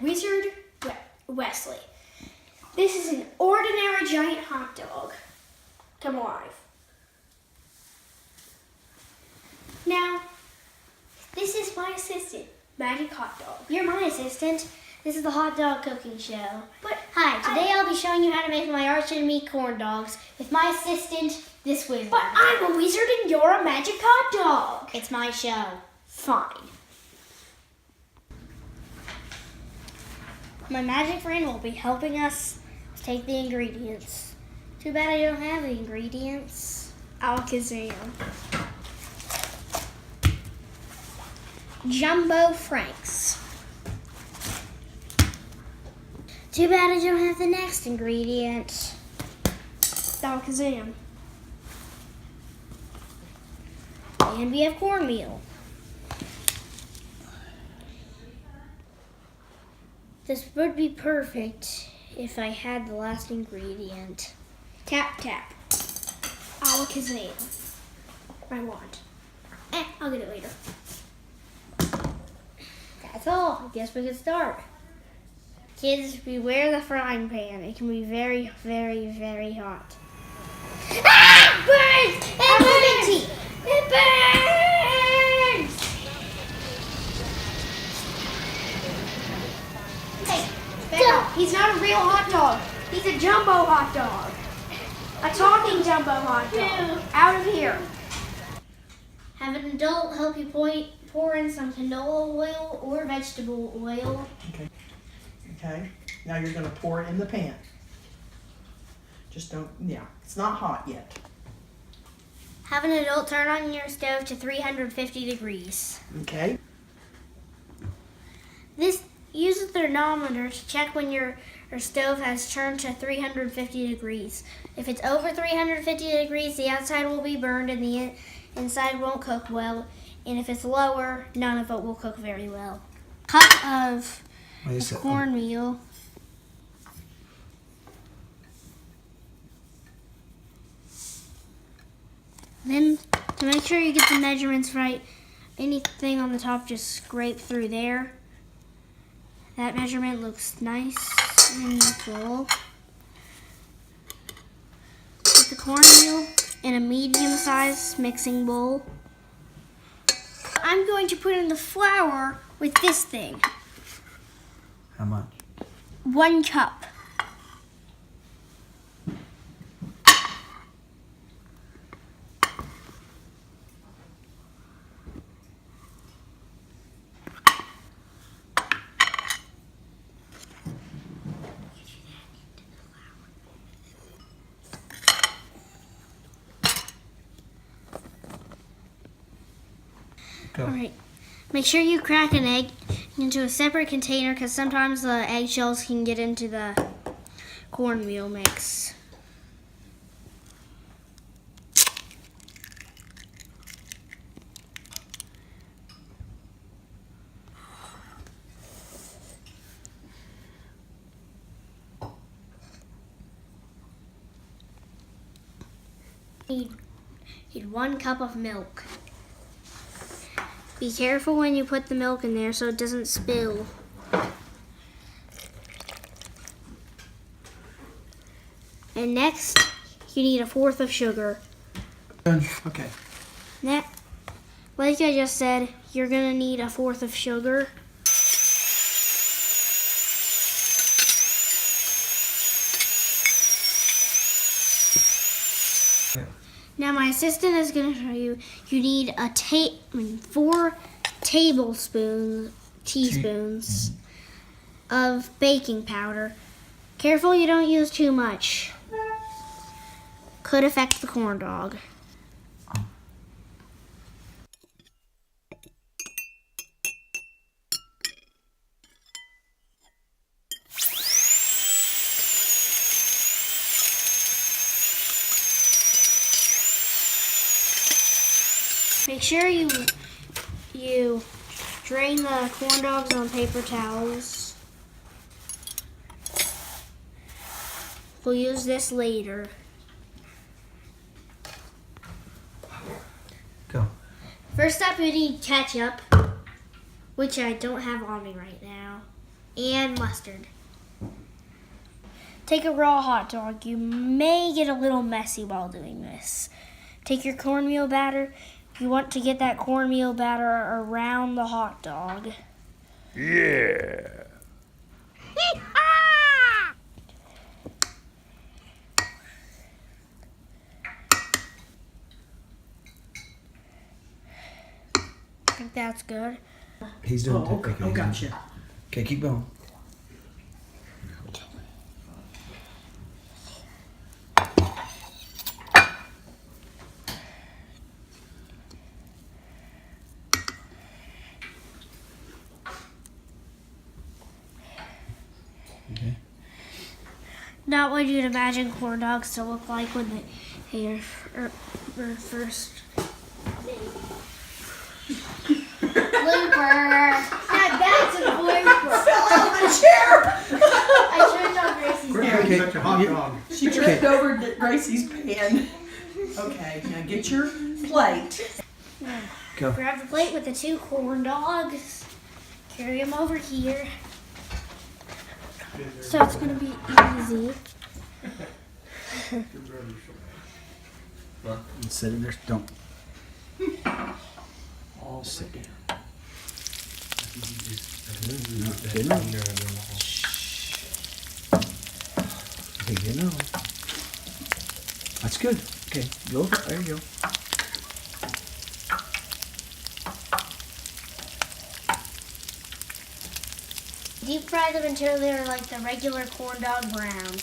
Wizard Wesley. This is an ordinary giant hot dog. Come alive. Now, this is my assistant, Magic Hot Dog. You're my assistant. This is the hot dog cooking show. But hi, today I'll be showing you how to make my arch enemy corn dogs with my assistant, this wizard. But I'm a wizard and you're a magic hot dog. It's my show. Fine. My magic friend will be helping us take the ingredients. Too bad I don't have the ingredients. Alakazam. Jumbo Franks. Too bad I don't have the next ingredient. Alakazam. And we have cornmeal. This would be perfect if I had the last ingredient. Tap, tap. Alakazam. I want. I'll get it later. That's all. I guess we can start. Kids, beware the frying pan. It can be very, very, very hot. Ah! Burns! It burns! It burns! Hey, back up. He's not a real hot dog. He's a jumbo hot dog. A talking jumbo hot dog. Out of here. Have an adult help you pour in some canola oil or vegetable oil. Okay, now you're going to pour it in the pan. Just don't, it's not hot yet. Have an adult turn on your stove to 350 degrees. Okay. Use a thermometer to check when your stove has turned to 350 degrees. If it's over 350 degrees, the outside will be burned and the inside won't cook well. And if it's lower, none of it will cook very well. Cup of cornmeal. Then, to make sure you get the measurements right, anything on the top, just scrape through there. That measurement looks nice and full. Put the cornmeal in a medium-sized mixing bowl. I'm going to put in the flour with this thing. How much? 1 cup. Go. All right. Make sure you crack an egg into a separate container because sometimes the eggshells can get into the cornmeal mix. Need 1 cup of milk. Be careful when you put the milk in there so it doesn't spill. And next, you need 1/4 of sugar. Okay. Like I just said, you're gonna need 1/4 of sugar. Now my assistant is going to show you, you need 4 teaspoons of baking powder. Careful you don't use too much. Could affect the corn dog. Make sure you drain the corn dogs on paper towels. We'll use this later. Go. First up, we need ketchup, which I don't have on me right now. and mustard. Take a raw hot dog. You may get a little messy while doing this. Take your cornmeal batter. You want to get that cornmeal batter around the hot dog. Yeah. I think that's good. He's doing Oh, okay. Oh, gotcha. Okay, keep going. Okay. Not what you'd imagine corn dogs to look like when they are first. Blooper. That's a blooper. Fell out of the chair. I tripped on Gracie's We're nose. having Such a hot dog. She tripped over Gracie's pan. Okay, now get your plate. Go. Grab the plate with the 2 corn dogs. Carry them over here. So it's going to be easy. Sit in there. Don't. All sit down. No, okay, no. Okay, no. That's good. Okay, go. There you go. Deep fry them until they're like the regular corn dog brown.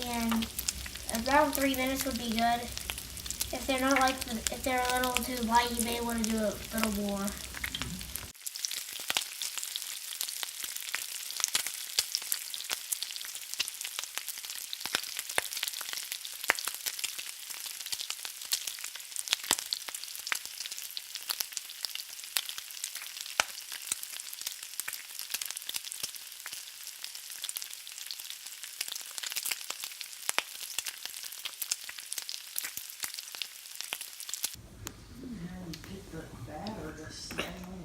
And around 3 minutes would be good. If they're not like, if they're a little too light, you may want to do a little more. Get the batter to stay on